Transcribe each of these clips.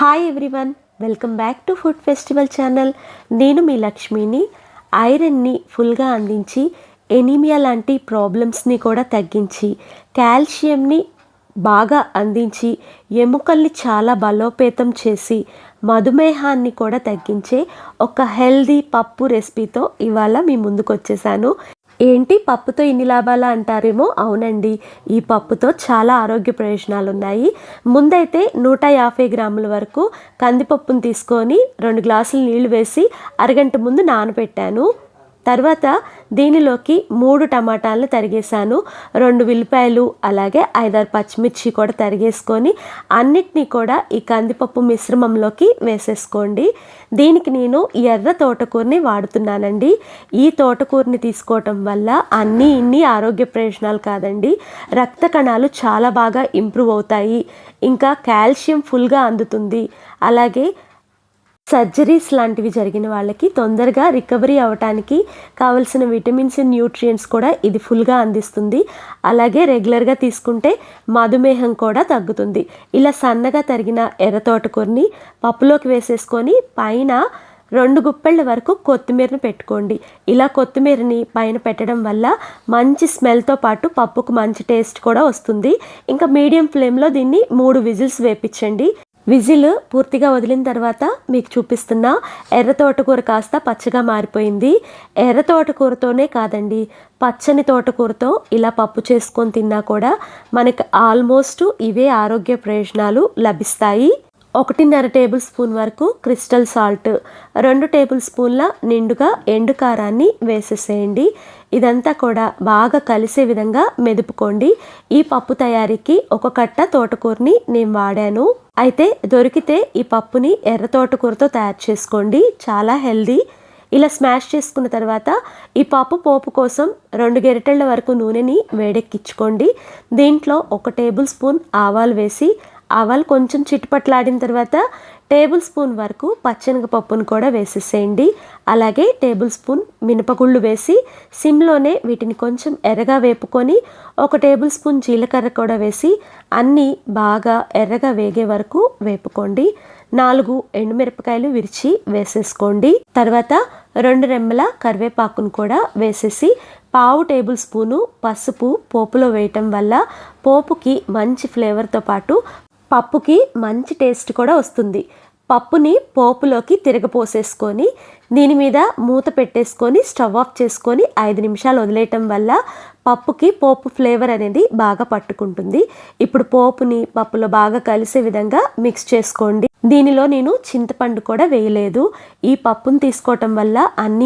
Hi everyone, welcome back to food festival channel. నేను మీ లక్ష్మిని. ఐరన్ని ఫుల్గా అందించి ఎనీమియా లాంటి ప్రాబ్లమ్స్ని కూడా తగ్గించి కాల్షియంని బాగా అందించి ఎముకల్ని చాలా బలోపేతం చేసి మధుమేహాన్ని కూడా తగ్గించే ఒక హెల్దీ పప్పు రెసిపీతో ఇవాళ మీ ముందుకు వచ్చేసాను. ఏంటి పప్పుతో ఇన్ని లాభాలా అంటారేమో, అవునండి, ఈ పప్పుతో చాలా ఆరోగ్య ప్రయోజనాలు ఉన్నాయి. ముందైతే 150 గ్రాముల వరకు కందిపప్పును తీసుకొని 2 గ్లాసులు నీళ్లు వేసి అరగంట ముందు నానబెట్టాను. తర్వాత దీనిలోకి 3 టమాటాలను తరిగేసాను, 2 ఉల్లిపాయలు, అలాగే 5-6 పచ్చిమిర్చి కూడా తరిగేసుకొని అన్నిటినీ కూడా ఈ కందిపప్పు మిశ్రమంలోకి వేసేసుకోండి. దీనికి నేను ఎర్ర తోటకూరని వాడుతున్నానండి. ఈ తోటకూరని తీసుకోవటం వల్ల ఇన్ని ఆరోగ్య ప్రయోజనాలు కాదండి, రక్త కణాలు చాలా బాగా ఇంప్రూవ్ అవుతాయి, ఇంకా కాల్షియం ఫుల్గా అందుతుంది. అలాగే సర్జరీస్ లాంటివి జరిగిన వాళ్ళకి తొందరగా రికవరీ అవ్వటానికి కావలసిన విటమిన్స్ న్యూట్రియంట్స్ కూడా ఇది ఫుల్గా అందిస్తుంది. అలాగే రెగ్యులర్గా తీసుకుంటే మధుమేహం కూడా తగ్గుతుంది. ఇలా సన్నగా తరిగిన ఎర్ర తోటకూరని పప్పులోకి వేసేసుకొని పైన 2 గుప్పెళ్ళ వరకు కొత్తిమీరని పెట్టుకోండి. ఇలా కొత్తిమీరని పైన పెట్టడం వల్ల మంచి స్మెల్తో పాటు పప్పుకు మంచి టేస్ట్ కూడా వస్తుంది. ఇంకా మీడియం ఫ్లేమ్లో దీన్ని 3 విజిల్స్ వేపించండి. విజిల్ పూర్తిగా వదిలిన తర్వాత మీకు చూపిస్తున్న ఎర్ర తోటకూర కాస్త పచ్చగా మారిపోయింది. ఎర్ర తోటకూరతోనే కాదండి, పచ్చని తోటకూరతో ఇలా పప్పు చేసుకొని తిన్నా కూడా మనకి ఆల్మోస్ట్ ఇవే ఆరోగ్య ప్రయోజనాలు లభిస్తాయి. 1.5 టేబుల్ స్పూన్ వరకు క్రిస్టల్ సాల్ట్, 2 టేబుల్ స్పూన్ల నిండుగా ఎండు కారాన్ని వేసేసేయండి. ఇదంతా కూడా బాగా కలిసే విధంగా మెదుపుకోండి. ఈ పప్పు తయారీకి 1 కట్ట తోటకూరని నేను వాడాను. అయితే దొరికితే ఈ పప్పుని ఎర్ర తోటకూరతో తయారు చేసుకోండి, చాలా హెల్దీ. ఇలా స్మాష్ చేసుకున్న తర్వాత ఈ పప్పు పోపు కోసం 2 గరిటెళ్ల వరకు నూనెని వేడెక్కించుకోండి. దీంట్లో 1 టేబుల్ స్పూన్ ఆవాలు వేసి ఆవాలు కొంచెం చిట్టుపట్లాడిన తర్వాత టేబుల్ స్పూన్ వరకు పచ్చెనగపప్పును కూడా వేసేసేయండి. అలాగే టేబుల్ స్పూన్ మినపగుళ్ళు వేసి సిమ్లోనే వీటిని కొంచెం ఎర్రగా వేపుకొని 1 టేబుల్ స్పూన్ జీలకర్ర కూడా వేసి అన్నీ బాగా ఎర్రగా వేగే వరకు వేపుకోండి. 4 ఎండుమిరపకాయలు విరిచి వేసేసుకోండి. తర్వాత 2 రెమ్మల కరివేపాకును కూడా వేసేసి 1/2 టేబుల్ స్పూను పసుపు పోపులో వేయటం వల్ల పోపుకి మంచి ఫ్లేవర్తో పాటు పప్పుకి మంచి టేస్ట్ కూడా వస్తుంది. పప్పుని పోపులోకి తిరగపోసేసుకొని దీని మీద మూత పెట్టేసుకొని స్టవ్ ఆఫ్ చేసుకొని 5 నిమిషాలు వదిలేయటం వల్ల పప్పుకి పోపు ఫ్లేవర్ అనేది బాగా పట్టుకుంటుంది. ఇప్పుడు పోపుని పప్పులో బాగా కలిసే విధంగా మిక్స్ చేసుకోండి. దీనిలో నేను చింతపండు కూడా వేయలేదు. ఈ పప్పును తీసుకోవటం వల్ల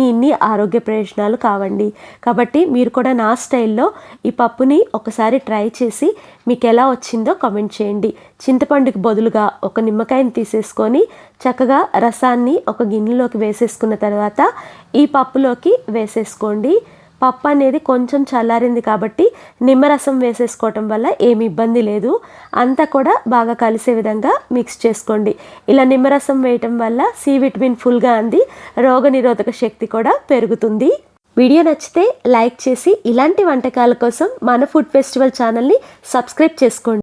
ఇన్ని ఆరోగ్య ప్రయోజనాలు కావండి. కాబట్టి మీరు కూడా నా స్టైల్లో ఈ పప్పుని ఒకసారి ట్రై చేసి మీకు ఎలా వచ్చిందో కామెంట్ చేయండి. చింతపండుకి బదులుగా 1 నిమ్మకాయని తీసేసుకొని చక్కగా రసాన్ని ఒక గిన్నెలోకి వేసేసుకున్న తర్వాత ఈ పప్పులోకి వేసేసుకోండి. పప్పు అనేది కొంచెం చల్లారింది కాబట్టి నిమ్మరసం వేసేసుకోవటం వల్ల ఏమి ఇబ్బంది లేదు. అంతా కూడా బాగా కలిసే విధంగా మిక్స్ చేసుకోండి. ఇలా నిమ్మరసం వేయటం వల్ల సి విటమిన్ ఫుల్గా అంది రోగనిరోధక శక్తి కూడా పెరుగుతుంది. వీడియో నచ్చితే లైక్ చేసి ఇలాంటి వంటకాల కోసం మన ఫుడ్ ఫెస్టివల్ ఛానల్ని సబ్స్క్రైబ్ చేసుకోండి.